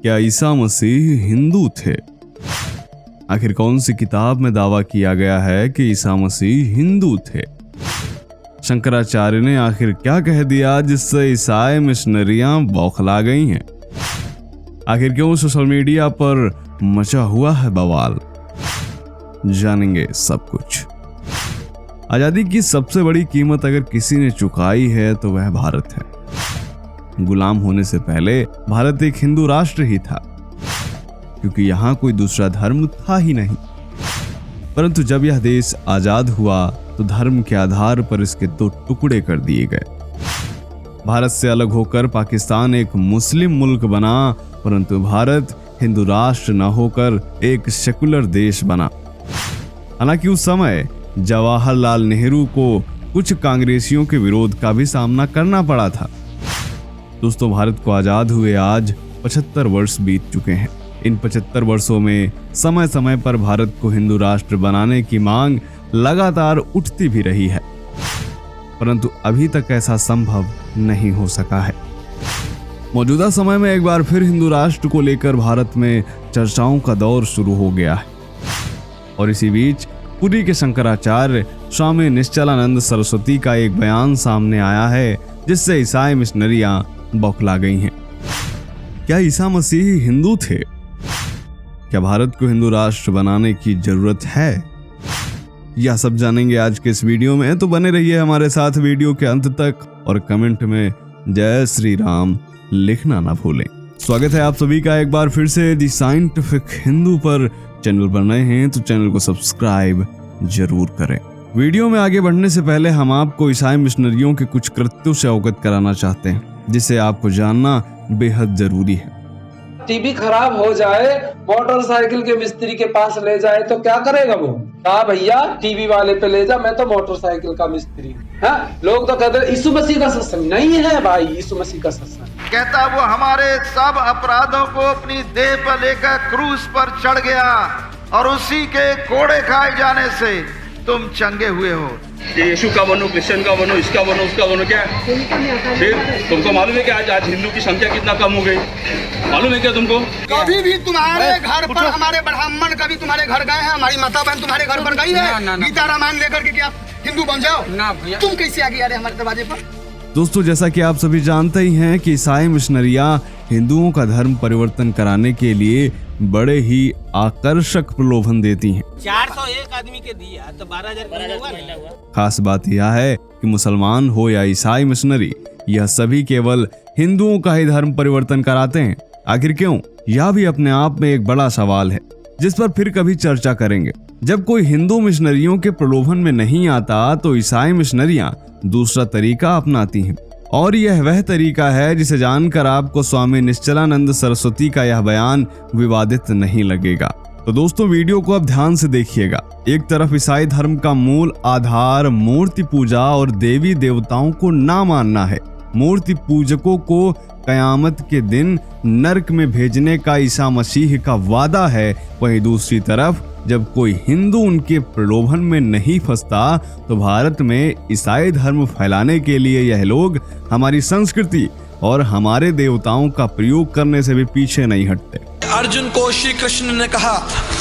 क्या ईसा मसीह हिंदू थे? आखिर कौन सी किताब में दावा किया गया है कि ईसा मसीह हिंदू थे? शंकराचार्य ने आखिर क्या कह दिया जिससे ईसाई मिशनरियां बौखला गई हैं? आखिर क्यों सोशल मीडिया पर मचा हुआ है बवाल? जानेंगे सब कुछ। आजादी की सबसे बड़ी कीमत अगर किसी ने चुकाई है तो वह भारत है। गुलाम होने से पहले भारत एक हिंदू राष्ट्र ही था, क्योंकि यहां कोई दूसरा धर्म था ही नहीं। परंतु जब यह देश आजाद हुआ तो धर्म के आधार पर इसके दो टुकड़े कर दिए गए। भारत से अलग होकर पाकिस्तान एक मुस्लिम मुल्क बना, परंतु भारत हिंदू राष्ट्र न होकर एक सेकुलर देश बना। हालांकि उस समय जवाहरलाल नेहरू को कुछ कांग्रेसियों के विरोध का भी सामना करना पड़ा था। दोस्तों, भारत को आजाद हुए आज 75 वर्ष बीत चुके हैं। इन 75 वर्षों में समय समय पर भारत को हिंदू राष्ट्र बनाने की मांग लगातार उठती भी रही है, परंतु अभी तक ऐसा संभव नहीं हो सका है। मौजूदा समय में एक बार फिर हिंदू राष्ट्र को लेकर भारत में चर्चाओं का दौर शुरू हो गया है। और इसी बीच पुरी के शंकराचार्य स्वामी निश्चलानंद सरस्वती का एक बयान सामने आया है, जिससे ईसाई मिशनरियां बौखला गई हैं। क्या ईसा मसीह हिंदू थे? क्या भारत को हिंदू राष्ट्र बनाने की जरूरत है? यह सब जानेंगे आज के इस वीडियो में, तो बने रहिए हमारे साथ वीडियो के अंत तक और कमेंट में जय श्री राम लिखना ना भूलें। स्वागत है आप सभी का एक बार फिर से दी साइंटिफिक हिंदू पर। चैनल पर नए हैं तो चैनल को सब्सक्राइब जरूर करें। वीडियो में आगे बढ़ने से पहले हम आपको ईसाई मिशनरियों के कुछ कृत्यों से अवगत कराना चाहते हैं, जिसे आपको जानना बेहद जरूरी है। टीवी खराब हो जाए, मोटरसाइकिल के मिस्त्री के पास ले जाए तो क्या करेगा वो? कहा भैया टीवी वाले पे ले जा, मैं तो मोटरसाइकिल का मिस्त्री हूं। लोग तो कहते हैं यीशु मसीह का सत्संग नहीं है भाई, यीशु मसीह का सत्संग कहता वो हमारे सब अपराधों को अपनी देह पर लेकर क्रूस पर चढ़ गया और उसी के कोड़े खाए जाने से तुम चंगे हुए हो। यीशु का बनो, क्रिश्चियन का बनो, इसका बनो, उसका बनो, क्या फिर तुमको मालूम है कि आज हिंदू की संख्या कितना कम हो गई? मालूम है क्या तुमको? कभी भी तुम्हारे घर पर हमारे ब्राह्मण कभी तुम्हारे घर गए हैं? हमारी माता बहन तुम्हारे घर पर गई है गीता रामायण लेकर के? क्या हिंदू बन जाओ ना भैया? तुम कैसे आ गए हमारे दरवाजे पर? दोस्तों, जैसा कि आप सभी जानते ही हैं कि ईसाई मिशनरियां हिंदुओं का धर्म परिवर्तन कराने के लिए बड़े ही आकर्षक प्रलोभन देती हैं। 401 आदमी के दिया तो 12,000 हुआ। खास बात यह है कि मुसलमान हो या ईसाई मिशनरी, यह सभी केवल हिंदुओं का ही धर्म परिवर्तन कराते हैं। आखिर क्यों? यह भी अपने आप में एक बड़ा सवाल है, जिस पर फिर कभी चर्चा करेंगे। जब कोई हिंदू मिशनरियों के प्रलोभन में नहीं आता तो ईसाई मिशनरियां दूसरा तरीका अपनाती हैं, और यह वह तरीका है जिसे जानकर आपको स्वामी निश्चलानंद सरस्वती का यह बयान विवादित नहीं लगेगा। तो दोस्तों, वीडियो को अब ध्यान से देखिएगा। एक तरफ ईसाई धर्म का मूल आधार मूर्ति पूजा और देवी देवताओं को ना मानना है। मूर्ति पूजकों को कयामत के दिन नरक में भेजने का ईसा मसीह का वादा है। वहीं दूसरी तरफ जब कोई हिंदू उनके प्रलोभन में नहीं फंसता तो भारत में ईसाई धर्म फैलाने के लिए यह लोग हमारी संस्कृति और हमारे देवताओं का प्रयोग करने से भी पीछे नहीं हटते। अर्जुन को श्री कृष्ण ने कहा,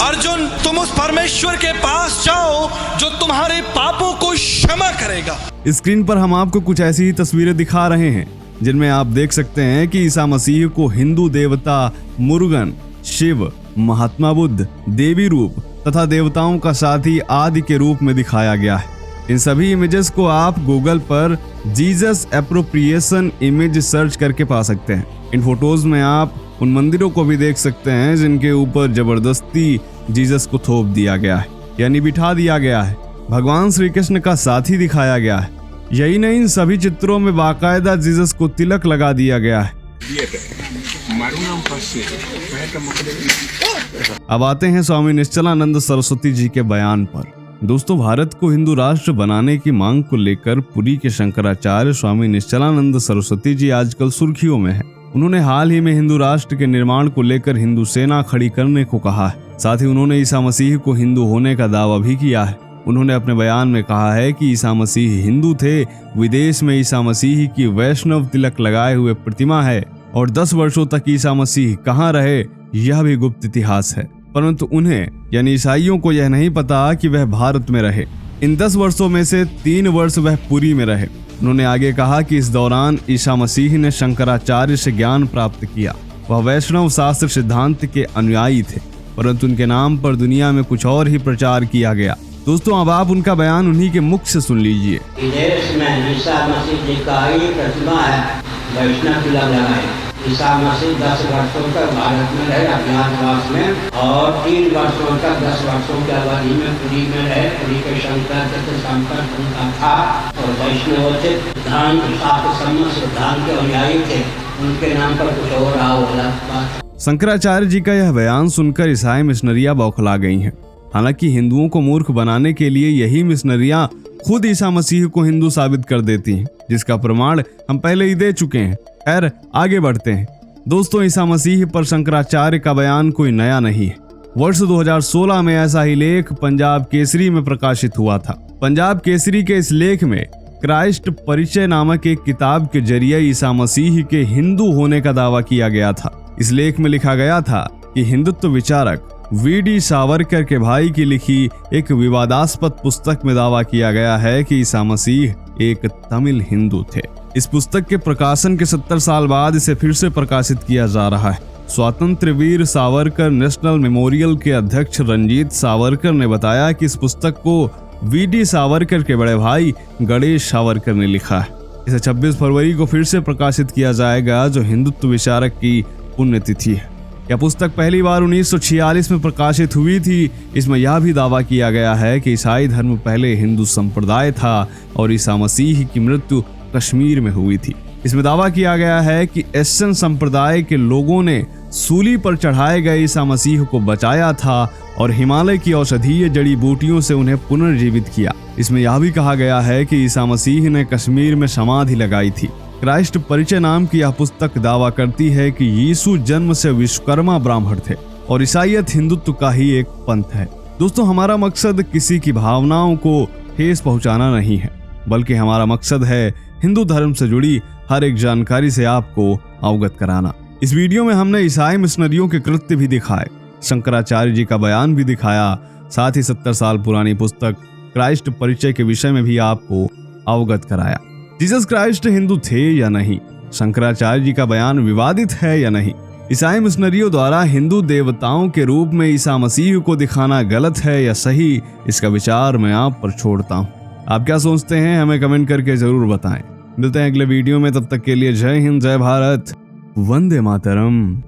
अर्जुन तुम उस परमेश्वर के पास जाओ जो तुम्हारे पापों को क्षमा करेगा। स्क्रीन पर हम आपको कुछ ऐसी ही तस्वीरें दिखा रहे हैं, जिनमें आप देख सकते हैं कि ईसा मसीह को हिंदू देवता मुरुगन, शिव, महात्मा बुद्ध, देवी रूप तथा देवताओं का साथी आदि के रूप में दिखाया गया है। इन सभी इमेजेस को आप गूगल पर जीसस एप्रोप्रिएशन इमेज सर्च करके पा सकते हैं। इन फोटोज में आप उन मंदिरों को भी देख सकते हैं जिनके ऊपर जबरदस्ती जीसस को थोप दिया गया है, यानी बिठा दिया गया है। भगवान श्री कृष्ण का साथी दिखाया गया है। यही नहीं, इन सभी चित्रों में बाकायदा जीसस को तिलक लगा दिया गया है। अब आते हैं स्वामी निश्चलानंद सरस्वती जी के बयान पर। दोस्तों, भारत को हिंदू राष्ट्र बनाने की मांग को लेकर पुरी के शंकराचार्य स्वामी निश्चलानंद सरस्वती जी आजकल सुर्खियों में है। उन्होंने हाल ही में हिंदू राष्ट्र के निर्माण को लेकर हिंदू सेना खड़ी करने को कहा है। साथ ही उन्होंने ईसा मसीह को हिंदू होने का दावा भी किया है। उन्होंने अपने बयान में कहा है कि ईसा मसीह हिंदू थे। विदेश में ईसा मसीह की वैष्णव तिलक लगाए हुए प्रतिमा है और 10 वर्षों तक ईसा मसीह कहाँ रहे यह भी गुप्त इतिहास है। परंतु उन्हें यानी ईसाइयों को यह नहीं पता कि वह भारत में रहे। इन 10 वर्षों में से 3 वर्ष वह पुरी में रहे। उन्होंने आगे कहा कि इस दौरान ईसा मसीह ने शंकराचार्य से ज्ञान प्राप्त किया। वह वैष्णव शास्त्र सिद्धांत के अनुयायी थे, परंतु उनके नाम पर दुनिया में कुछ और ही प्रचार किया गया। दोस्तों अब आप उनका बयान उन्हीं के मुख से सुन लीजिए। विदेश में ईसा मसीह जी का ही प्रतिमा है, वैष्णव तिलक लगाए। ईसा मसीह 10 वर्षों तक भारत में रहे अज्ञातवास में, और 3 वर्षों तक 10 वर्षों की अवधि में पुरी में रहे। पुरी के शंकराचार्य से संपर्क उनका था और वैष्णव थे, सिद्धांत शास्त्र सम्मत सिद्धांत के अनुयायी थे। उनके नाम पर कुछ और रहा होगा। शंकराचार्य जी का यह बयान सुनकर ईसाई मिशनरियां बौखला गई हैं। हालांकि हिंदुओं को मूर्ख बनाने के लिए यही मिशनरियां खुद ईसा मसीह को हिंदू साबित कर देती हैं, जिसका प्रमाण हम पहले ही दे चुके हैं। खैर आगे बढ़ते हैं। दोस्तों ईसा मसीह पर शंकराचार्य का बयान कोई नया नहीं है। वर्ष 2016 में ऐसा ही लेख पंजाब केसरी में प्रकाशित हुआ था। पंजाब केसरी के इस लेख में क्राइस्ट परिचय नामक एक किताब के जरिए ईसा मसीह के हिंदू होने का दावा किया गया था। इस लेख में लिखा गया था कि हिंदुत्व विचारक वी.डी. सावरकर के भाई की लिखी एक विवादास्पद पुस्तक में दावा किया गया है कि ईसा मसीह एक तमिल हिंदू थे। इस पुस्तक के प्रकाशन के 70 साल बाद इसे फिर से प्रकाशित किया जा रहा है। स्वतंत्र वीर सावरकर नेशनल मेमोरियल के अध्यक्ष रंजीत सावरकर ने बताया कि इस पुस्तक को वी.डी. सावरकर के बड़े भाई गणेश सावरकर ने लिखा है। इसे 26 फरवरी को फिर से प्रकाशित किया जाएगा, जो हिंदुत्व विचारक की पुण्यतिथि है। यह पुस्तक पहली बार 1946 में प्रकाशित हुई थी। इसमें यह भी दावा किया गया है कि ईसाई धर्म पहले हिंदू संप्रदाय था और ईसा मसीह की मृत्यु कश्मीर में हुई थी। इसमें दावा किया गया है कि एशियन संप्रदाय के लोगों ने सूली पर चढ़ाए गए ईसा मसीह को बचाया था और हिमालय की औषधीय जड़ी बूटियों से उन्हें पुनर्जीवित किया। इसमें यह भी कहा गया है कि ईसा मसीह ने कश्मीर में समाधि लगाई थी। क्राइस्ट परिचय नाम की यह पुस्तक दावा करती है कि यीशु जन्म से विश्वकर्मा ब्राह्मण थे और ईसाईयत हिंदुत्व का ही एक पंथ है। दोस्तों हमारा मकसद किसी की भावनाओं को ठेस पहुंचाना नहीं है, बल्कि हमारा मकसद है हिंदू धर्म से जुड़ी हर एक जानकारी से आपको अवगत कराना। इस वीडियो में हमने ईसाई मिशनरियों के कृत्य भी दिखाए, शंकराचार्य जी का बयान भी दिखाया, साथ ही 70 साल पुरानी पुस्तक क्राइस्ट परिचय के विषय में भी आपको अवगत कराया। जीसस क्राइस्ट हिंदू थे या नहीं, शंकराचार्य जी का बयान विवादित है या नहीं, ईसाई मिशनरियों द्वारा हिंदू देवताओं के रूप में ईसा मसीह को दिखाना गलत है या सही, इसका विचार मैं आप पर छोड़ता हूँ। आप क्या सोचते हैं हमें कमेंट करके जरूर बताएं। मिलते हैं अगले वीडियो में, तब तक के लिए जय हिंद, जय भारत, वंदे मातरम।